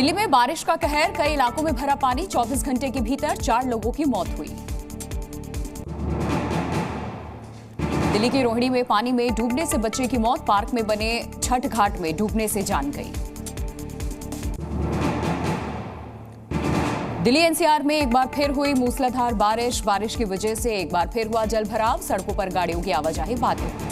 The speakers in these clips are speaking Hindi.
दिल्ली में बारिश का कहर, कई इलाकों में भरा पानी। 24 घंटे के भीतर 4 लोगों की मौत हुई। दिल्ली के रोहिणी में पानी में डूबने से बच्चे की मौत, पार्क में बने छठ घाट में डूबने से जान गई। दिल्ली एनसीआर में एक बार फिर हुई मूसलाधार बारिश। बारिश की वजह से एक बार फिर हुआ जलभराव, सड़कों पर गाड़ियों की आवाजाही बाधित।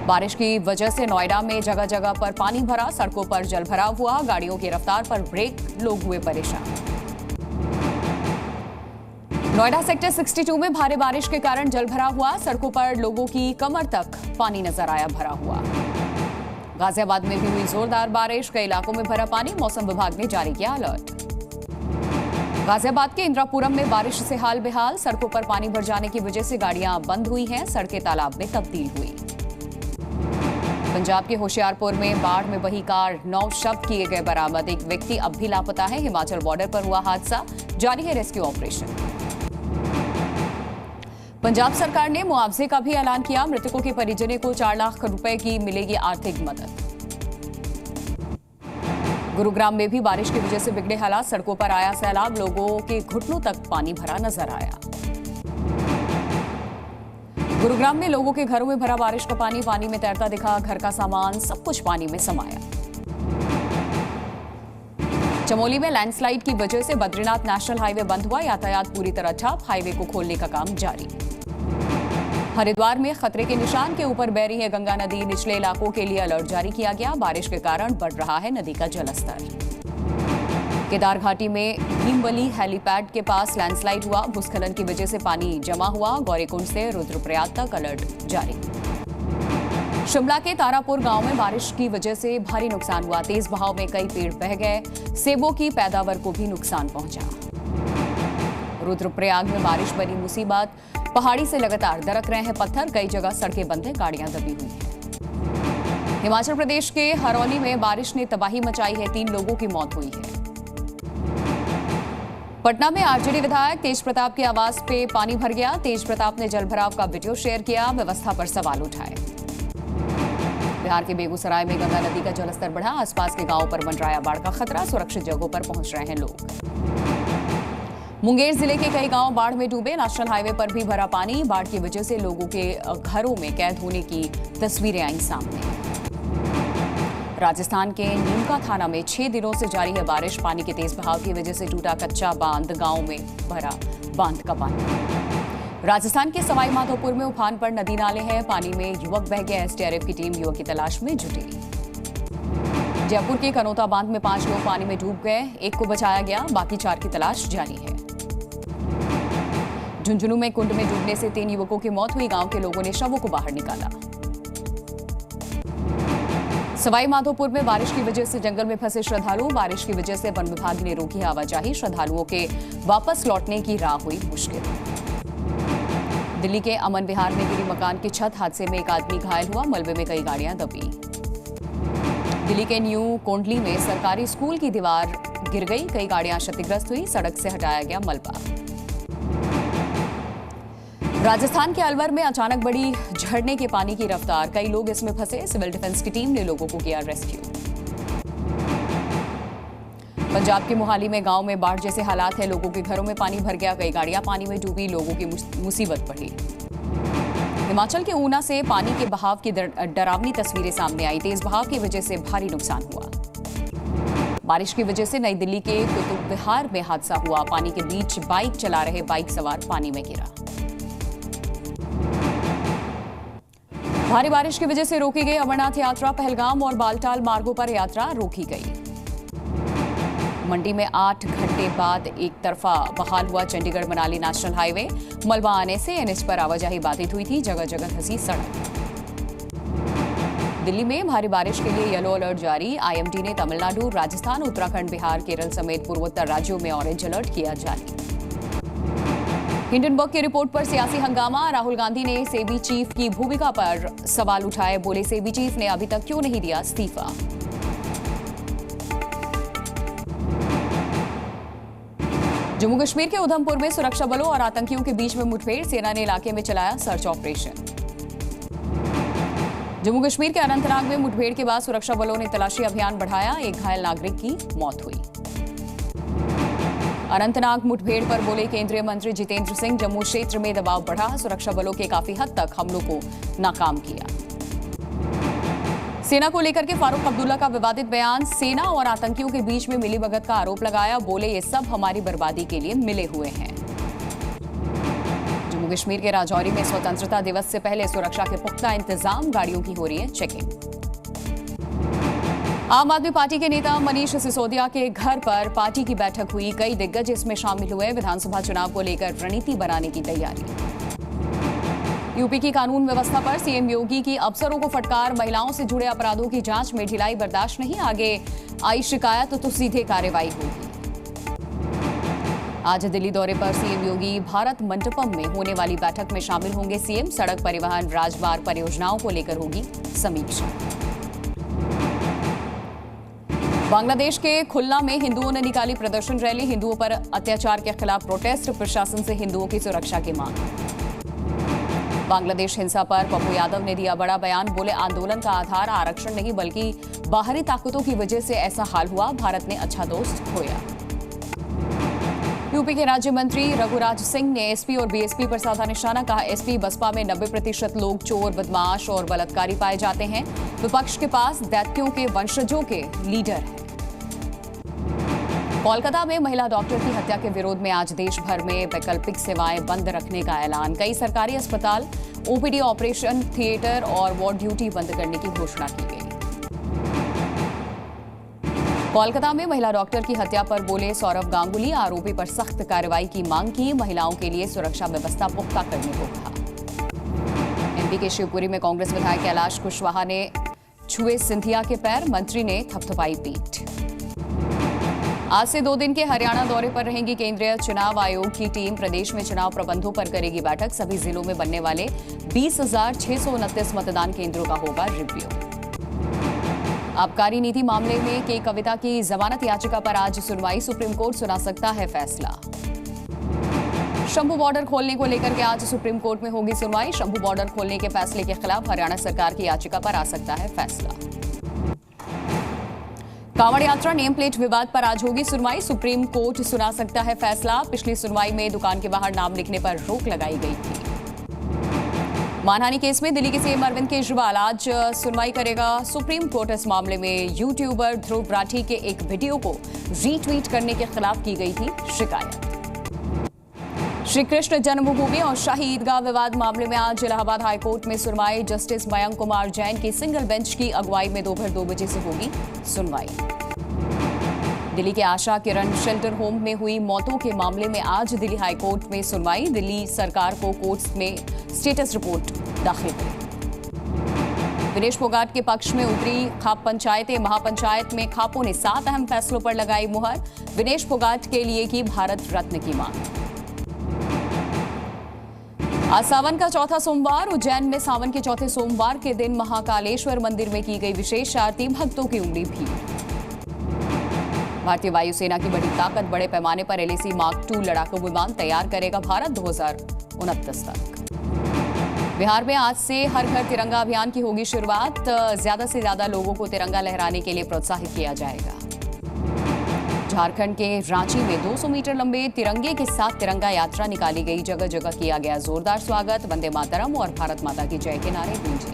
बारिश की वजह से नोएडा में जगह जगह पर पानी भरा, सड़कों पर जलभराव हुआ, गाड़ियों की रफ्तार पर ब्रेक, लोग हुए परेशान। नोएडा सेक्टर 62 में भारी बारिश के कारण जलभराव हुआ, सड़कों पर लोगों की कमर तक पानी नजर आया भरा हुआ। गाजियाबाद में भी हुई जोरदार बारिश, कई इलाकों में भरा पानी, मौसम विभाग ने जारी किया अलर्ट। गाजियाबाद के इंदिरापुरम में बारिश से हाल बेहाल, सड़कों पर पानी भर जाने की वजह से गाड़ियां बंद हुई हैं, सड़कें तालाब में तब्दील हुई। पंजाब के होशियारपुर में बाढ़ में बही कार, 9 शव किए गए बरामद, एक व्यक्ति अब भी लापता है। हिमाचल बॉर्डर पर हुआ हादसा, जारी है रेस्क्यू ऑपरेशन। पंजाब सरकार ने मुआवजे का भी ऐलान किया, मृतकों के परिजनों को 4 लाख रुपए की मिलेगी आर्थिक मदद। गुरुग्राम में भी बारिश की वजह से बिगड़े हालात, सड़कों पर आया सैलाब, लोगों के घुटनों तक पानी भरा नजर आया। गुरुग्राम में लोगों के घरों में भरा बारिश का पानी, पानी में तैरता दिखा घर का सामान, सब कुछ पानी में समाया। चमोली में लैंडस्लाइड की वजह से बद्रीनाथ नेशनल हाईवे बंद हुआ, यातायात पूरी तरह ठप, हाईवे को खोलने का काम जारी। हरिद्वार में खतरे के निशान के ऊपर बह रही है गंगा नदी, निचले इलाकों के लिए अलर्ट जारी किया गया, बारिश के कारण बढ़ रहा है नदी का जलस्तर। केदार घाटी में भीमबली हेलीपैड के पास लैंडस्लाइड हुआ, भूस्खलन की वजह से पानी जमा हुआ, गौरीकुंड से रुद्रप्रयाग तक अलर्ट जारी। शिमला के तारापुर गांव में बारिश की वजह से भारी नुकसान हुआ, तेज बहाव में कई पेड़ बह गए, सेबों की पैदावार को भी नुकसान पहुंचा। रुद्रप्रयाग में बारिश बनी मुसीबत, पहाड़ी से लगातार दरक रहे हैं पत्थर, कई जगह सड़कें बंद हैं, गाड़ियां दबी हुई हैं। हिमाचल प्रदेश के हरौली में बारिश ने तबाही मचाई है, 3 लोगों की मौत हुई है। पटना में आरजेडी विधायक तेज प्रताप के आवास पे पानी भर गया, तेज प्रताप ने जलभराव का वीडियो शेयर किया, व्यवस्था पर सवाल उठाए। बिहार के बेगूसराय में गंगा नदी का जलस्तर बढ़ा, आसपास के गांवों पर मंडराया बाढ़ का खतरा, सुरक्षित जगहों पर पहुंच रहे हैं लोग। मुंगेर जिले के कई गांव बाढ़ में डूबे, नेशनल हाईवे पर भी भरा पानी, बाढ़ की वजह से लोगों के घरों में कैद होने की तस्वीरें आई सामने। राजस्थान के नीमका थाना में 6 दिनों से जारी है बारिश, पानी के तेज बहाव की वजह से टूटा कच्चा बांध, गांव में भरा बांध का पानी। राजस्थान के सवाई माधोपुर में उफान पर नदी नाले हैं, पानी में युवक बह गए, एसडीआरएफ की टीम युवक की तलाश में जुटी। जयपुर के कनौता बांध में 5 लोग पानी में डूब गए, एक को बचाया गया, बाकी 4 की तलाश जारी है। झुंझुनू में कुंड में डूबने से 3 युवकों की मौत हुई, गांव के लोगों ने शवों को बाहर निकाला। सवाई माधोपुर में बारिश की वजह से जंगल में फंसे श्रद्धालु, बारिश की वजह से वन विभाग ने रोकी आवाजाही, श्रद्धालुओं के वापस लौटने की राह हुई मुश्किल। दिल्ली के अमन विहार में गिरी मकान की छत, हादसे में एक आदमी घायल हुआ, मलबे में कई गाड़ियां दबी। दिल्ली के न्यू कोंडली में सरकारी स्कूल की दीवार गिर गई, कई गाड़ियां क्षतिग्रस्त हुई, सड़क से हटाया गया मलबा। राजस्थान के अलवर में अचानक बढ़ी झरने के पानी की रफ्तार, कई लोग इसमें फंसे, सिविल डिफेंस की टीम ने लोगों को किया रेस्क्यू। पंजाब के मोहाली में गांव में बाढ़ जैसे हालात है, लोगों के घरों में पानी भर गया, कई गाड़ियां पानी में डूबी, लोगों की मुसीबत बढ़ी। हिमाचल के ऊना से पानी के बहाव की डरावनी तस्वीरें सामने आई, तेज बहाव की वजह से भारी नुकसान हुआ। बारिश की वजह से नई दिल्ली के कुतुब विहार में हादसा हुआ, पानी के बीच बाइक चला रहे बाइक सवार पानी में गिरा। भारी बारिश की वजह से रोकी गई अमरनाथ यात्रा, पहलगाम और बालटाल मार्गों पर यात्रा रोकी गई। मंडी में 8 घंटे बाद एक तरफा बहाल हुआ चंडीगढ़ मनाली नेशनल हाईवे, मलबा आने से एनएच पर आवाजाही बाधित हुई थी, जगह जगह धंसी सड़क। दिल्ली में भारी बारिश के लिए येलो अलर्ट जारी, आईएमडी ने तमिलनाडु, राजस्थान, उत्तराखंड, बिहार, केरल समेत पूर्वोत्तर राज्यों में ऑरेंज अलर्ट किया जारी। हिंडनबर्ग की रिपोर्ट पर सियासी हंगामा, राहुल गांधी ने सेबी चीफ की भूमिका पर सवाल उठाए, बोले सेबी चीफ ने अभी तक क्यों नहीं दिया इस्तीफा। जम्मू कश्मीर के उधमपुर में सुरक्षा बलों और आतंकियों के बीच में मुठभेड़, सेना ने इलाके में चलाया सर्च ऑपरेशन। जम्मू कश्मीर के अनंतनाग में मुठभेड़ के बाद सुरक्षा बलों ने तलाशी अभियान बढ़ाया, एक घायल नागरिक की मौत हुई। अनंतनाग मुठभेड़ पर बोले केंद्रीय मंत्री जितेंद्र सिंह, जम्मू क्षेत्र में दबाव बढ़ा, सुरक्षा बलों के काफी हद तक हमलों को नाकाम किया। सेना को लेकर के फारूक अब्दुल्ला का विवादित बयान, सेना और आतंकियों के बीच में मिलीभगत का आरोप लगाया, बोले ये सब हमारी बर्बादी के लिए मिले हुए हैं। जम्मू कश्मीर के राजौरी में स्वतंत्रता दिवस से पहले सुरक्षा के पुख्ता इंतजाम, गाड़ियों की हो रही है चेकिंग। आम आदमी पार्टी के नेता मनीष सिसोदिया के घर पर पार्टी की बैठक हुई, कई दिग्गज इसमें शामिल हुए, विधानसभा चुनाव को लेकर रणनीति बनाने की तैयारी। यूपी की कानून व्यवस्था पर सीएम योगी की अफसरों को फटकार, महिलाओं से जुड़े अपराधों की जांच में ढिलाई बर्दाश्त नहीं, आगे आई शिकायत तो सीधे कार्रवाई होगी। आज दिल्ली दौरे पर सीएम योगी भारत मंडपम में होने वाली बैठक में शामिल होंगे सीएम, सड़क परिवहन राजमार्ग परियोजनाओं को लेकर होगी समीक्षा। बांग्लादेश के खुलना में हिंदुओं ने निकाली प्रदर्शन रैली, हिंदुओं पर अत्याचार के खिलाफ प्रोटेस्ट, प्रशासन से हिंदुओं की सुरक्षा की मांग। बांग्लादेश हिंसा पर पप्पू यादव ने दिया बड़ा बयान, बोले आंदोलन का आधार आरक्षण नहीं बल्कि बाहरी ताकतों की वजह से ऐसा हाल हुआ, भारत ने अच्छा दोस्त खोया। यूपी के राज्य मंत्री रघुराज सिंह ने एसपी और बीएसपी पर साधा निशाना, कहा एसपी बसपा में 90% लोग चोर, बदमाश और बलात्कारी पाए जाते हैं, विपक्ष के पास दैत्यों के वंशजों के लीडर हैं। कोलकाता में महिला डॉक्टर की हत्या के विरोध में आज देश भर में वैकल्पिक सेवाएं बंद रखने का ऐलान, कई सरकारी अस्पताल, ओपीडी, ऑपरेशन थिएटर और वार्ड ड्यूटी बंद करने की घोषणा की गई। कोलकाता में महिला डॉक्टर की हत्या पर बोले सौरव गांगुली, आरोपी पर सख्त कार्रवाई की मांग की, महिलाओं के लिए सुरक्षा व्यवस्था पुख्ता करने को कहा। एमपी के शिवपुरी में कांग्रेस विधायक कैलाश कुशवाहा ने छुए सिंधिया के पैर, मंत्री ने थपथपाई पीठ। आज से 2 दिन के हरियाणा दौरे पर रहेंगी केंद्रीय चुनाव आयोग की टीम, प्रदेश में चुनाव प्रबंधों पर करेगी बैठक, सभी जिलों में बनने वाले 20,629 मतदान केंद्रों का होगा रिव्यू। आबकारी नीति मामले में के कविता की जमानत याचिका पर आज सुनवाई, सुप्रीम कोर्ट सुना सकता है फैसला। शंभू बॉर्डर खोलने को लेकर के आज सुप्रीम कोर्ट में होगी सुनवाई, शंभू बॉर्डर खोलने के फैसले के खिलाफ हरियाणा सरकार की याचिका पर आ सकता है फैसला। कांवड़ यात्रा नेम प्लेट विवाद पर आज होगी सुनवाई, सुप्रीम कोर्ट सुना सकता है फैसला, पिछली सुनवाई में दुकान के बाहर नाम लिखने पर रोक लगाई गई थी। मानहानि केस में दिल्ली के सीएम अरविंद केजरीवाल आज सुनवाई करेगा सुप्रीम कोर्ट, इस मामले में यूट्यूबर ध्रुव राठी के एक वीडियो को रीट्वीट करने के खिलाफ की गई थी शिकायत। श्री कृष्ण जन्मभूमि और शाही ईदगाह विवाद मामले में आज इलाहाबाद हाईकोर्ट में सुनवाई, जस्टिस मयंक कुमार जैन की सिंगल बेंच की अगुवाई में दोपहर 2 बजे से होगी सुनवाई। दिल्ली के आशा किरण शेल्टर होम में हुई मौतों के मामले में आज दिल्ली हाईकोर्ट में सुनवाई, दिल्ली सरकार को कोर्ट में स्टेटस रिपोर्ट दाखिल करें। विनेश फोगाट के पक्ष में उतरी खाप पंचायतें, महापंचायत में खापों ने 7 अहम फैसलों पर लगाई मुहर, विनेश फोगाट के लिए की भारत रत्न की मांग। आज सावन का चौथा सोमवार, उज्जैन में सावन के चौथे सोमवार के दिन महाकालेश्वर मंदिर में की गई विशेष आरती, भक्तों की उमड़ी भीड़। भारतीय वायुसेना की बड़ी ताकत, बड़े पैमाने पर एलएसी मार्क 2 लड़ाकू विमान तैयार करेगा भारत 2029 तक। बिहार में आज से हर घर तिरंगा अभियान की होगी शुरुआत, ज्यादा से ज्यादा लोगों को तिरंगा लहराने के लिए प्रोत्साहित किया जाएगा। झारखंड के रांची में 200 मीटर लंबे तिरंगे के साथ तिरंगा यात्रा निकाली गई, जगह जगह किया गया जोरदार स्वागत, वंदे मातरम और भारत माता की जय के नारे गूंजे।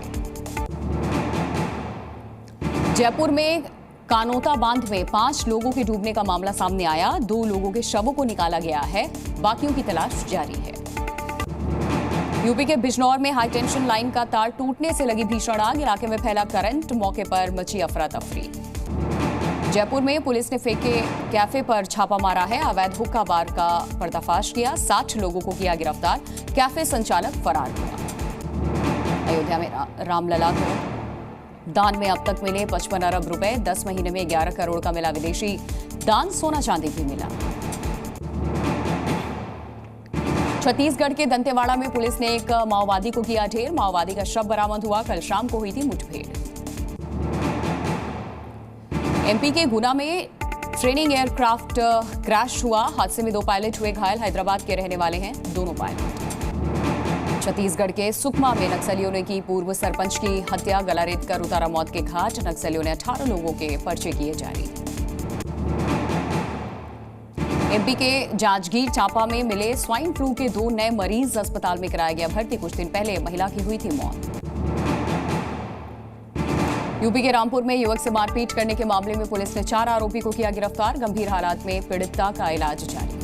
जयपुर में कानोता बांध में 5 लोगों के डूबने का मामला सामने आया, 2 लोगों के शवों को निकाला गया है, बाकियों की तलाश जारी है। यूपी के बिजनौर में हाई टेंशन लाइन का तार टूटने से लगी भीषण आग, इलाके में फैला करंट, मौके पर मची अफरा तफरी। जयपुर में पुलिस ने फेंके कैफे पर छापा मारा है, अवैध हुक्का बार का पर्दाफाश किया, 60 लोगों को किया गिरफ्तार, कैफे संचालक फरार हुआ। अयोध्या में रामलला को दान में अब तक मिले 55 अरब रुपए, 10 महीने में 11 करोड़ का मिला विदेशी दान, सोना चांदी भी मिला। छत्तीसगढ़ के दंतेवाड़ा में पुलिस ने एक माओवादी को किया ढेर, माओवादी का शव बरामद हुआ, कल शाम को हुई थी मुठभेड़। एमपी के गुना में ट्रेनिंग एयरक्राफ्ट क्रैश हुआ, हादसे में 2 पायलट हुए घायल, हैदराबाद के रहने वाले हैं दोनों पायलट। छत्तीसगढ़ के सुकमा में नक्सलियों ने की पूर्व सरपंच की हत्या, गला रेत कर उतारा मौत के घाट। नक्सलियों ने 18 लोगों के पर्चे किए जारी। एमपी के जांजगीर चांपा में मिले स्वाइन फ्लू के 2 नए मरीज, अस्पताल में कराया गया भर्ती। कुछ दिन पहले महिला की हुई थी मौत। यूपी के रामपुर में युवक से मारपीट करने के मामले में पुलिस ने 4 आरोपी को किया गिरफ्तार। गंभीर हालात में पीड़िता का इलाज जारी।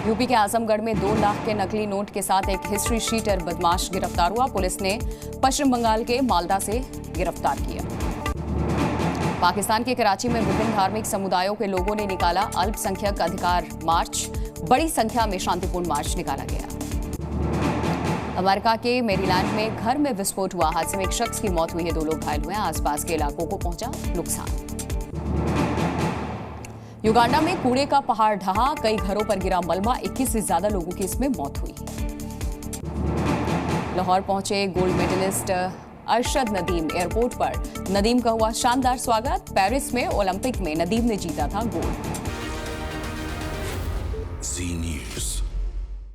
यूपी के आजमगढ़ में 2 लाख के नकली नोट के साथ एक हिस्ट्री शीटर बदमाश गिरफ्तार हुआ। पुलिस ने पश्चिम बंगाल के मालदा से गिरफ्तार किया। पाकिस्तान के कराची में विभिन्न धार्मिक समुदायों के लोगों ने निकाला अल्पसंख्यक अधिकार मार्च। बड़ी संख्या में शांतिपूर्ण मार्च निकाला गया। अमेरिका के मेरीलैंड में घर में विस्फोट हुआ। हादसे में एक शख्स की मौत हुई है, 2 लोग घायल हुए हैं। आसपास के इलाकों को पहुंचा नुकसान। युगांडा में कूड़े का पहाड़ ढहा, कई घरों पर गिरा मलबा। 21 से ज्यादा लोगों की इसमें मौत हुई। लाहौर पहुंचे gold medalist Arshad Nadeem. Airport पर नदीम का हुआ शानदार स्वागत। पेरिस में ओलंपिक में नदीम ने जीता था गोल्ड। जी न्यूज़।